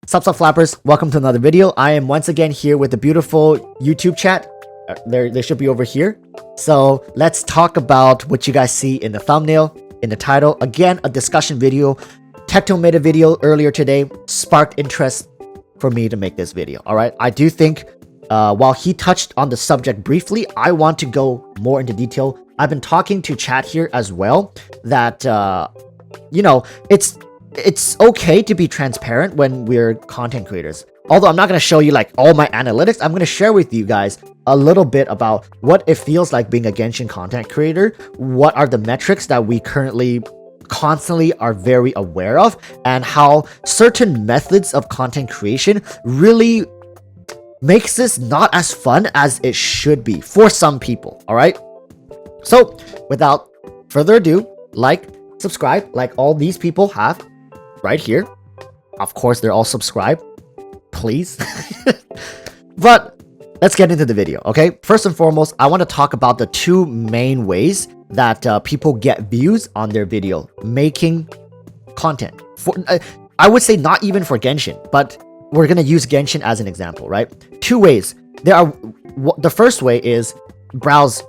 Sup flappers, welcome to another video. I am once again here with the beautiful YouTube chat. They should be over here. So let's talk about what you guys see in the thumbnail, in the title. Again, a discussion video. Tectone made a video earlier today, sparked interest for me to make this video. All right, I do think while he touched on the subject briefly, I want to go more into detail. I've been talking to chat here as well that you know, it's okay to be transparent when we're content creators. Although I'm not going to show you like all my analytics, I'm going to share with you guys a little bit about what it feels like being a Genshin content creator. What are the metrics that we currently constantly are very aware of, and how certain methods of content creation really makes this not as fun as it should be for some people. All right. So without further ado, like, subscribe, like all these people have right here. Of course, they're all subscribed. Please. But let's get into the video, okay? First and foremost, I want to talk about the two main ways that people get views on their video making content. I would say not even for Genshin, but we're going to use Genshin as an example, right? Two ways. The first way is browsing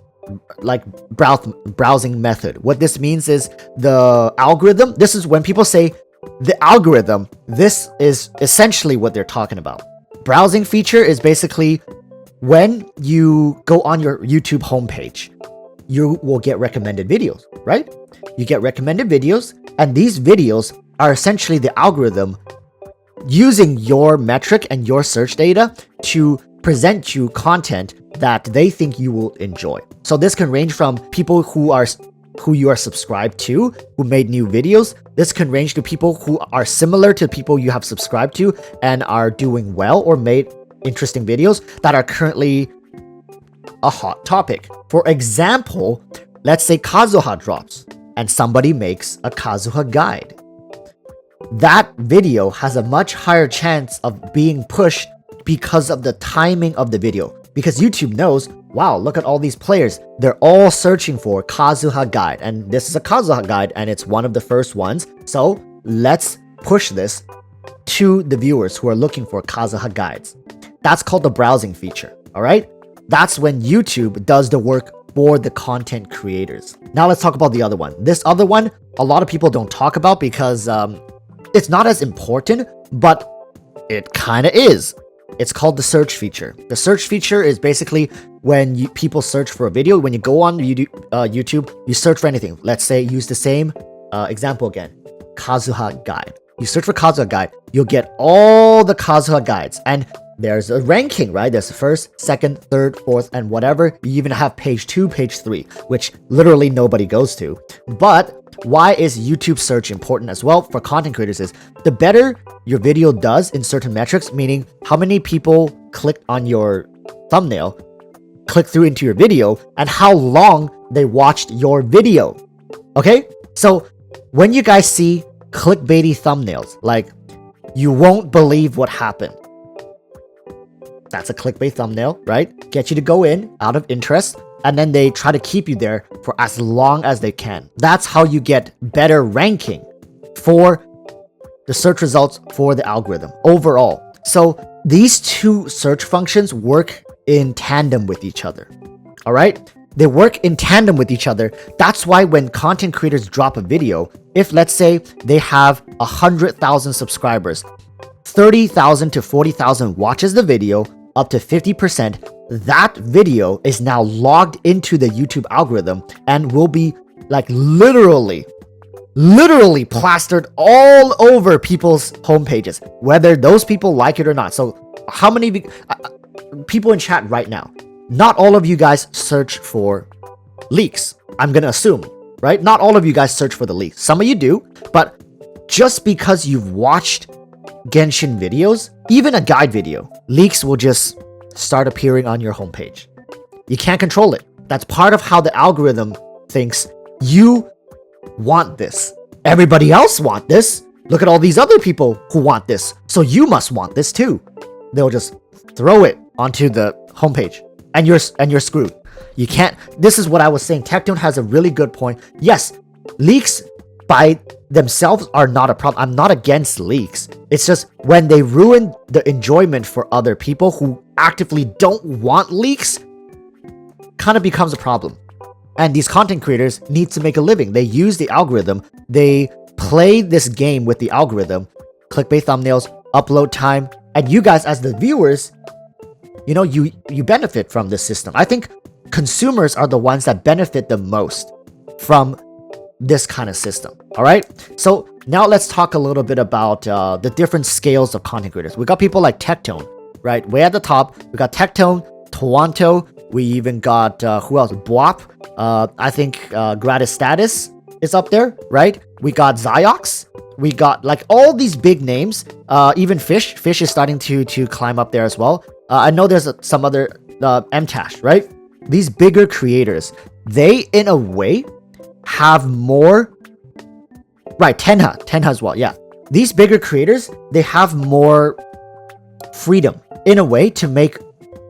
method. What this means is the algorithm. This is when people say the algorithm, this is essentially what they're talking about. Browsing feature is basically when you go on your YouTube homepage, you will get recommended videos, right? You get recommended videos, and these videos are essentially the algorithm using your metric and your search data to present you content that they think you will enjoy. So this can range from people who you are subscribed to, who made new videos. This can range to people who are similar to people you have subscribed to and are doing well or made interesting videos that are currently a hot topic. For example, let's say Kazuha drops and somebody makes a Kazuha guide. That video has a much higher chance of being pushed because of the timing of the video. Because YouTube knows, wow, look at all these players. They're all searching for Kazuha guide. And this is a Kazuha guide, and it's one of the first ones. So let's push this to the viewers who are looking for Kazuha guides. That's called the browsing feature, all right? That's when YouTube does the work for the content creators. Now let's talk about the other one. This other one, a lot of people don't talk about because it's not as important, but it kind of is. It's called the search feature. The search feature is basically when people search for a video. When you go on YouTube, you search for anything. Let's say use the same example again, Kazuha guide. You search for Kazuha guide, you'll get all the Kazuha guides, and there's a ranking, right? There's the first, second, third, fourth, and whatever. You even have page 2, page 3, which literally nobody goes to. But why is YouTube search important as well for content creators is the better your video does in certain metrics, meaning how many people clicked on your thumbnail, click through into your video, and how long they watched your video. Okay? So when you guys see clickbaity thumbnails, like you won't believe what happened. That's a clickbait thumbnail, right? Get you to go in out of interest, and then they try to keep you there for as long as they can. That's how you get better ranking for the search results for the algorithm overall. So these two search functions work in tandem with each other. All right? They work in tandem with each other. That's why when content creators drop a video, if let's say they have 100,000 subscribers, 30,000 to 40,000 watches the video, up to 50%, that video is now logged into the YouTube algorithm and will be like literally plastered all over people's homepages, whether those people like it or not. So how many people in chat right now, not all of you guys search for leaks, I'm gonna assume, right? Not all of you guys search for the leaks. Some of you do, but just because you've watched Genshin videos, even a guide video, leaks will just start appearing on your homepage. You can't control it. That's part of how the algorithm thinks you want this. Everybody else want this. Look at all these other people who want this. So you must want this too. They'll just throw it onto the homepage and you're screwed. You can't. This is what I was saying. Tectone has a really good point. Yes, leaks by themselves are not a problem. I'm not against leaks. It's just when they ruin the enjoyment for other people who actively don't want leaks, kind of becomes a problem. And these content creators need to make a living. They use the algorithm. They play this game with the algorithm. Clickbait thumbnails, upload time, and you guys as the viewers, you know, you benefit from this system. I think consumers are the ones that benefit the most from this kind of system. All right, so now let's talk a little bit about the different scales of content creators. We got people like Tectone, right, way at the top. We got Tectone, Toronto. We even got who else? Bwap. I think Gratis Status is up there, right? We got Ziox. We got like all these big names. Even Fish is starting to climb up there as well. I know there's some other MTash, right? These bigger creators, they in a way have more, right? Tenha as well. Yeah, these bigger creators, they have more freedom in a way to make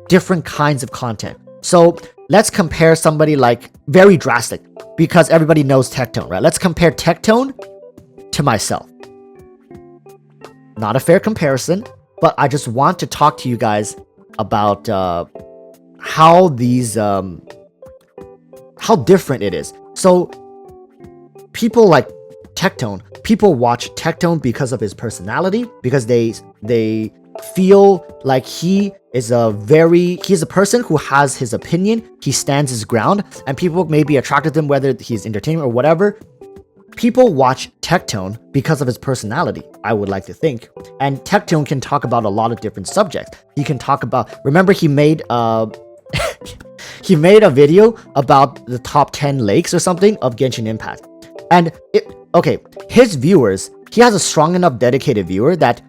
different kinds of content. So let's compare somebody like very drastic, because everybody knows Tectone, right? Let's compare Tectone to myself. Not a fair comparison, but I just want to talk to you guys about how these how different it is. So people like Tectone, people watch Tectone because of his personality, because they feel like he's a person who has his opinion, he stands his ground, and people may be attracted to him whether he's entertaining or whatever. People watch Tectone because of his personality, I would like to think. And Tectone can talk about a lot of different subjects. He can talk about, remember he made he made a video about the top 10 lakes or something of Genshin Impact. And his viewers, he has a strong enough dedicated viewer that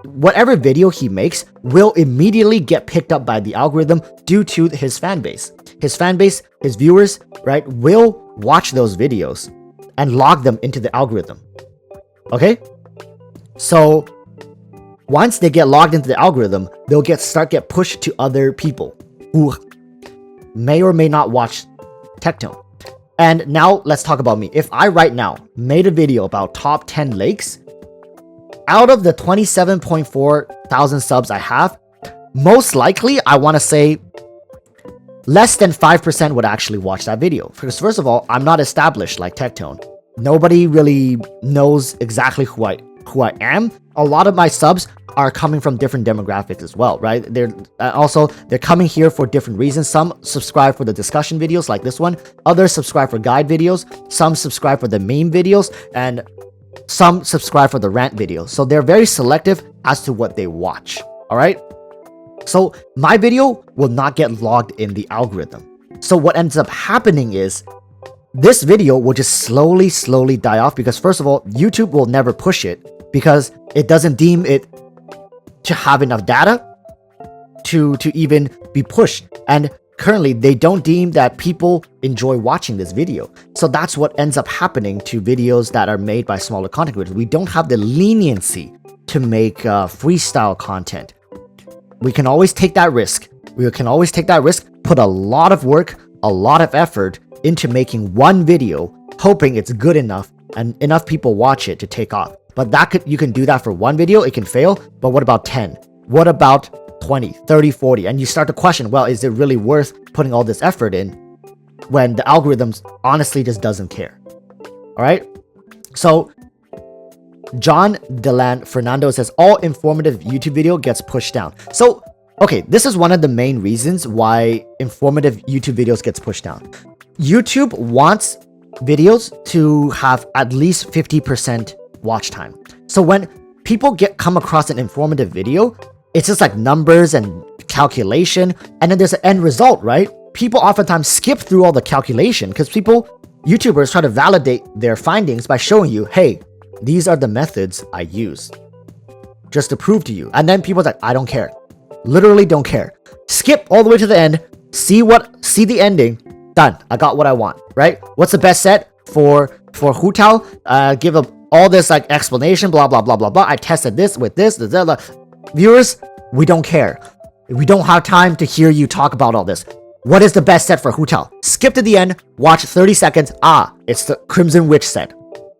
whatever video he makes will immediately get picked up by the algorithm due to his fan base. His fan base, his viewers, right, will watch those videos and log them into the algorithm. Okay? So once they get logged into the algorithm, they'll get pushed to other people who may or may not watch Tectone. And now let's talk about me. If I right now made a video about top 10 lakes, out of the 27.4 thousand subs I have, most likely I want to say less than 5% would actually watch that video. Because first of all, I'm not established like Tectone. Nobody really knows exactly who I am. A lot of my subs are coming from different demographics as well, right? They're coming here for different reasons. Some subscribe for the discussion videos like this one. Others subscribe for guide videos. Some subscribe for the meme videos, and some subscribe for the rant videos. So they're very selective as to what they watch. All right. So my video will not get logged in the algorithm. So what ends up happening is this video will just slowly die off, because first of all, YouTube will never push it because it doesn't deem it to have enough data to even be pushed. And currently they don't deem that people enjoy watching this video. So that's what ends up happening to videos that are made by smaller content creators. We don't have the leniency to make freestyle content. We can always take that risk. Put a lot of work, a lot of effort into making one video, hoping it's good enough and enough people watch it to take off. But you can do that for one video, it can fail. But what about 10? What about 20, 30, 40? And you start to question, well, is it really worth putting all this effort in when the algorithms honestly just doesn't care? All right. So John Delan Fernando says all informative YouTube video gets pushed down. So, okay, this is one of the main reasons why informative YouTube videos gets pushed down. YouTube wants videos to have at least 50% watch time. So when people come across an informative video, it's just like numbers and calculation, and then there's an end result, right? People oftentimes skip through all the calculation because YouTubers try to validate their findings by showing you, hey, these are the methods I use just to prove to you. And then people's like, I don't care. Literally don't care. Skip all the way to the end, see the ending, done. I got what I want, right? What's the best set for Hu Tao? Give all this like explanation, blah, blah, blah, blah, blah. I tested this with this, blah, blah. Viewers, we don't care. We don't have time to hear you talk about all this. What is the best set for Hu Tao? Skip to the end, watch 30 seconds. It's the Crimson Witch set.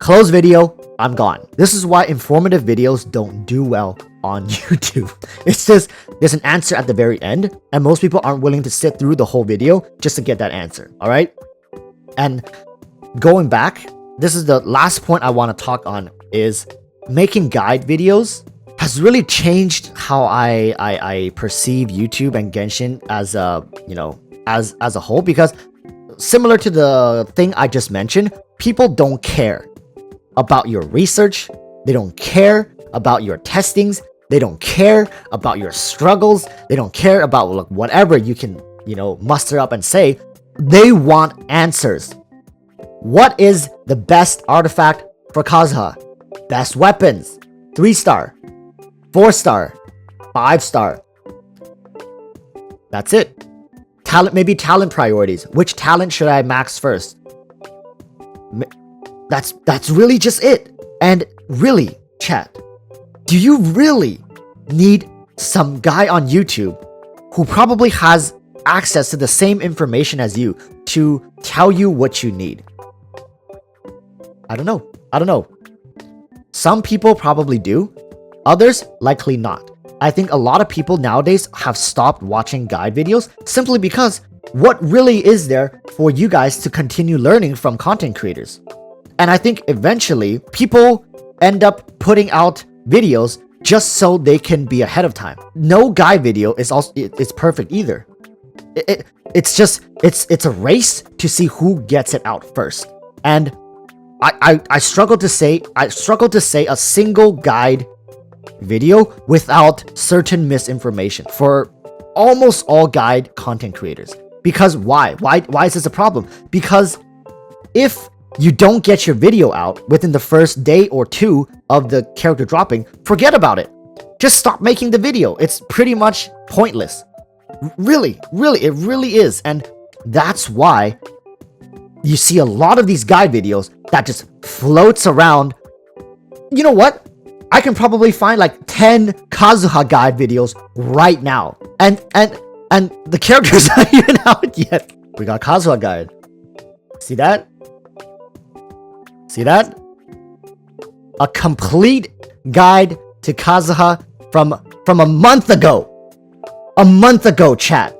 Close video, I'm gone. This is why informative videos don't do well on YouTube. It's just, there's an answer at the very end, and most people aren't willing to sit through the whole video just to get that answer, alright? And going back, this is the last point I want to talk on, is making guide videos has really changed how I perceive YouTube and Genshin as a, you know, as a whole, because similar to the thing I just mentioned, people don't care about your research, they don't care about your testings, they don't care about your struggles, they don't care about like, whatever you can, you know, muster up and say. They want answers. What is the best artifact for Kazuha? Best weapons, 3-star, 4-star, 5-star. That's it. Talent, maybe talent priorities. Which talent should I max first? That's really just it. And really, chat, do you really need some guy on YouTube who probably has access to the same information as you to tell you what you need? I don't know. Some people probably do. Others likely not. I think a lot of people nowadays have stopped watching guide videos simply because what really is there for you guys to continue learning from content creators? And I think eventually people end up putting out videos just so they can be ahead of time. No guide video is also it's perfect either. It's a race to see who gets it out first. And I struggle to say a single guide video without certain misinformation for almost all guide content creators. Because why is this a problem? Because if you don't get your video out within the first day or two of the character dropping, forget about it. Just stop making the video. It's pretty much pointless. Really, it really is. And that's why you see a lot of these guide videos that just floats around. You know what? I can probably find like 10 Kazuha guide videos right now. And the character's not even out yet. We got Kazuha guide. See that? See that? A complete guide to Kazuha from a month ago. A month ago, chat.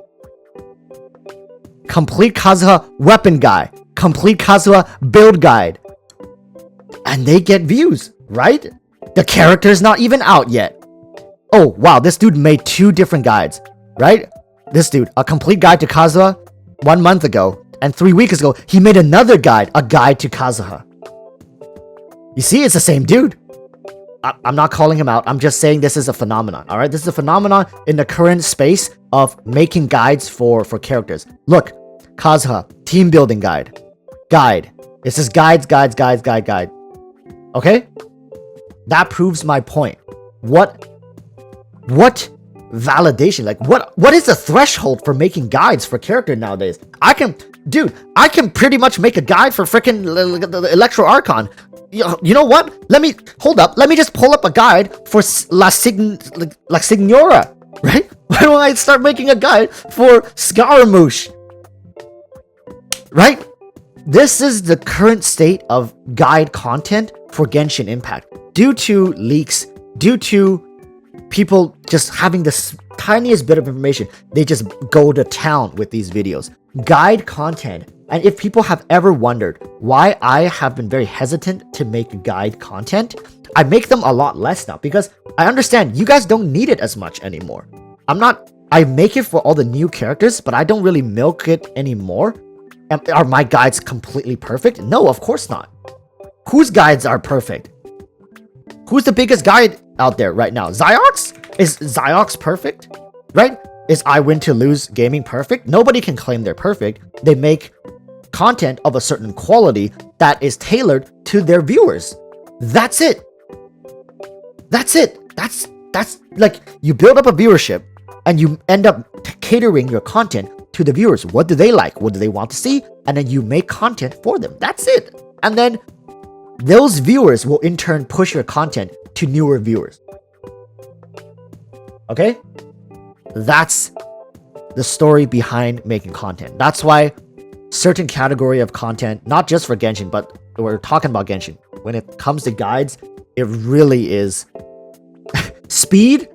Complete Kazuha weapon guide. Complete Kazuha build guide. And they get views, right? The character's not even out yet. Oh, wow, this dude made 2 different guides, right? This dude, a complete guide to Kazuha 1 month ago, and 3 weeks ago, he made another guide, a guide to Kazuha. You see, it's the same dude. I'm not calling him out. I'm just saying this is a phenomenon, all right? This is a phenomenon in the current space of making guides for characters. Look, Kazuha, team building guide. Guide. It says guide. Okay? That proves my point. What validation? Like, what is the threshold for making guides for character nowadays? I can pretty much make a guide for freaking Electro Archon. You know what? Let me just pull up a guide for La Signora, right? Why don't I start making a guide for Scaramouche? Right? This is the current state of guide content for Genshin Impact. Due to leaks, due to people just having the tiniest bit of information, they just go to town with these videos. Guide content. And if people have ever wondered why I have been very hesitant to make guide content, I make them a lot less now because I understand you guys don't need it as much anymore. I make it for all the new characters, but I don't really milk it anymore. Are my guides completely perfect? No, of course not. Whose guides are perfect? Who's the biggest guide out there right now? Ziox? Is Ziox perfect? Right? Is I Win to Lose Gaming perfect? Nobody can claim they're perfect. They make content of a certain quality that is tailored to their viewers. That's it. That's like, you build up a viewership and you end up catering your content to the viewers. What do they like? What do they want to see? And then you make content for them. That's it. And then those viewers will in turn push your content to newer viewers. Okay? That's the story behind making content. That's why certain category of content, not just for Genshin, but we're talking about Genshin, when it comes to guides, it really is speed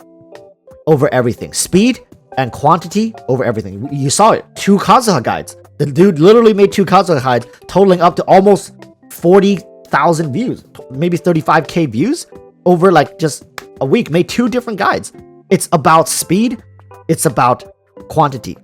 over everything. Speed and quantity over everything. You saw it. 2 Kazuha guides. The dude literally made 2 Kazuha guides, totaling up to almost 40,000 views, maybe 35k views over like just a week. Made 2 different guides. It's about speed. It's about quantity.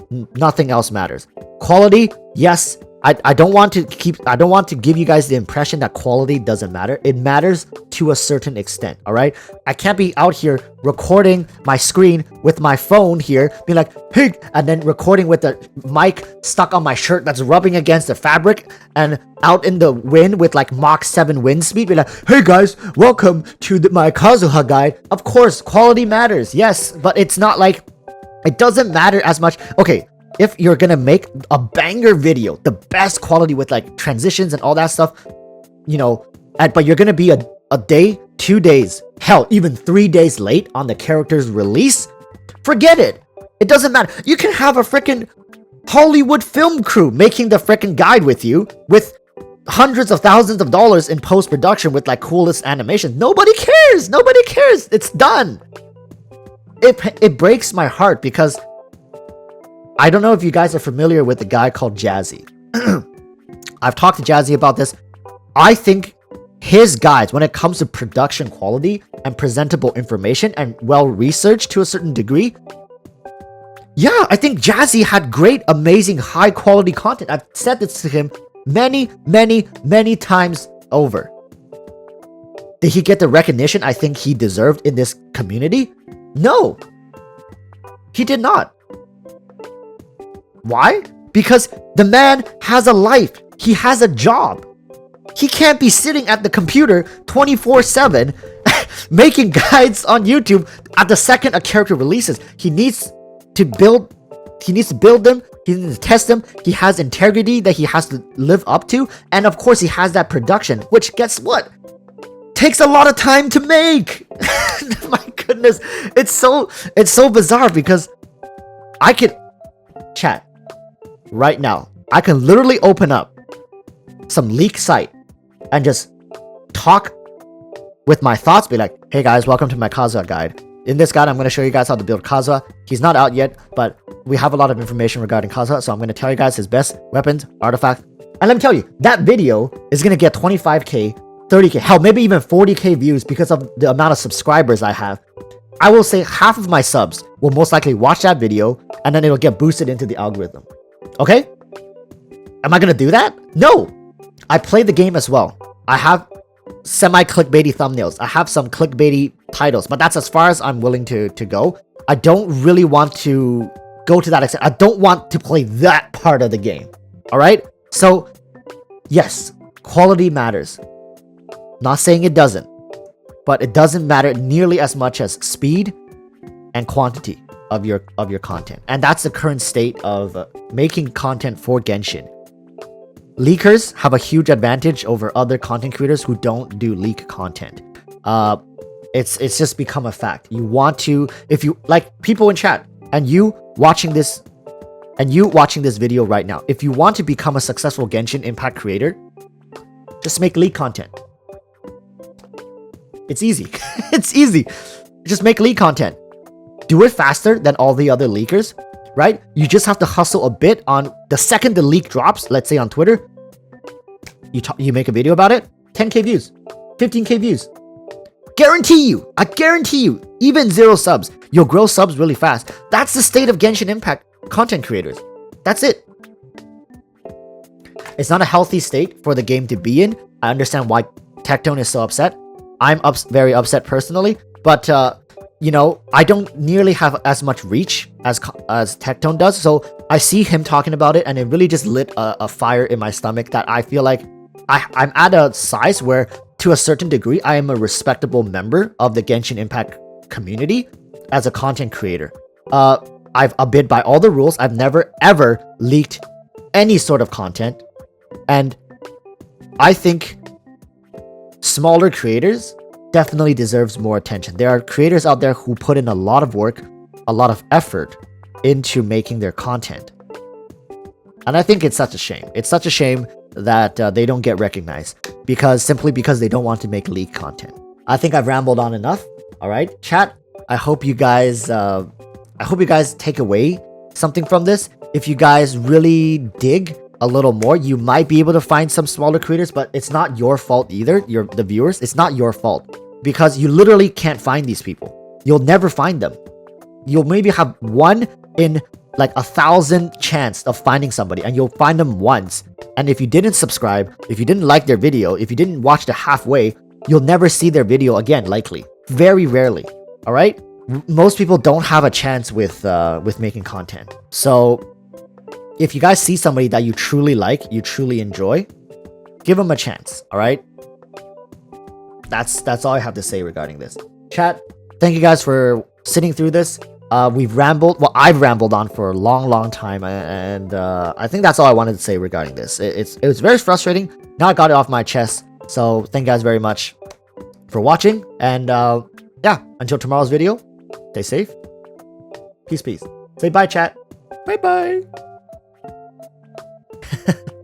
Nothing else matters. Quality, yes. I don't want to give you guys the impression that quality doesn't matter. It matters to a certain extent, all right? I can't be out here recording my screen with my phone here, be like, hey, and then recording with the mic stuck on my shirt that's rubbing against the fabric, and out in the wind with like Mach 7 wind speed, be like, hey guys, welcome to my Kazuha guide. Of course, quality matters, yes, but it's not like, it doesn't matter as much. Okay, if you're gonna make a banger video, the best quality with like transitions and all that stuff, you know, but you're gonna be a day, 2 days, hell, even 3 days late on the character's release, forget it. It doesn't matter. You can have a freaking Hollywood film crew making the freaking guide with you with hundreds of thousands of dollars in post-production with like coolest animation. Nobody cares. Nobody cares. It's done. It breaks my heart because I don't know if you guys are familiar with the guy called Jazzy. I've talked to Jazzy about this. I think his guides, when it comes to production quality and presentable information and well researched to a certain degree, yeah, I think Jazzy had great, amazing, high quality content. I've said this to him many, many, many times over. Did he get the recognition I think he deserved in this community? No, he did not. Why? Because the man has a life. He has a job. He can't be sitting at the computer 24/7 making guides on YouTube at the second a character releases. He needs to build them. He needs to test them. He has integrity that he has to live up to. And of course, he has that production, which guess what? Takes a lot of time to make. My goodness. It's so bizarre because I could chat right now. I can literally open up some leak site and just talk with my thoughts, be like, hey guys, welcome to my Kazuha guide. In this guide, I'm going to show you guys how to build Kazuha. He's not out yet, but we have a lot of information regarding Kazuha, so I'm going to tell you guys his best weapons, artifacts. And let me tell you, that video is going to get 25k, 30k, hell, maybe even 40k views because of the amount of subscribers I have. I will say half of my subs will most likely watch that video, and then it'll get boosted into the algorithm. Okay? Am I going to do that? No. I play the game as well. I have semi-clickbaity thumbnails. I have some clickbaity titles, but that's as far as I'm willing to go. I don't really want to go to that extent. I don't want to play that part of the game. Alright? So, yes, quality matters. Not saying it doesn't, but it doesn't matter nearly as much as speed and quantity of your content. And that's the current state of making content for Genshin. Leakers have a huge advantage over other content creators who don't do leak content. It's just become a fact. You want to, if you like people in chat and you watching this video right now, if you want to become a successful Genshin Impact creator, just make leak content. It's easy. It's easy. Just make leak content. Do it faster than all the other leakers, right? You just have to hustle a bit on the second the leak drops, let's say on Twitter, you make a video about it, 10k views, 15k views. I guarantee you, even 0 subs, you'll grow subs really fast. That's the state of Genshin Impact content creators. That's it. It's not a healthy state for the game to be in. I understand why Tectone is so upset. I'm very upset personally, but you know, I don't nearly have as much reach as Tectone does, so I see him talking about it, and it really just lit a fire in my stomach that I feel like I'm at a size where, to a certain degree, I am a respectable member of the Genshin Impact community as a content creator. I've abided by all the rules. I've never ever leaked any sort of content, and I think smaller creators definitely deserves more attention. There are creators out there who put in a lot of work, a lot of effort into making their content. And I think it's such a shame. It's such a shame that they don't get recognized simply because they don't want to make leak content. I think I've rambled on enough. All right, chat. I hope you guys take away something from this. If you guys really dig a little more, you might be able to find some smaller creators, but it's not your fault either. The viewers, it's not your fault because you literally can't find these people. You'll never find them. You'll maybe have 1 in like 1,000 chance of finding somebody, and you'll find them once. And if you didn't subscribe, if you didn't like their video, if you didn't watch the halfway, you'll never see their video again, likely. Very rarely. All right? Most people don't have a chance with making content. So if you guys see somebody that you truly like, you truly enjoy, give them a chance. All right? That's all I have to say regarding this. Chat, thank you guys for sitting through this. We've rambled. Well, I've rambled on for a long time, and I think that's all I wanted to say regarding this. It was very frustrating. Now I got it off my chest. So thank you guys very much for watching, and yeah, until tomorrow's video, stay safe. Peace. Say bye, chat. Bye.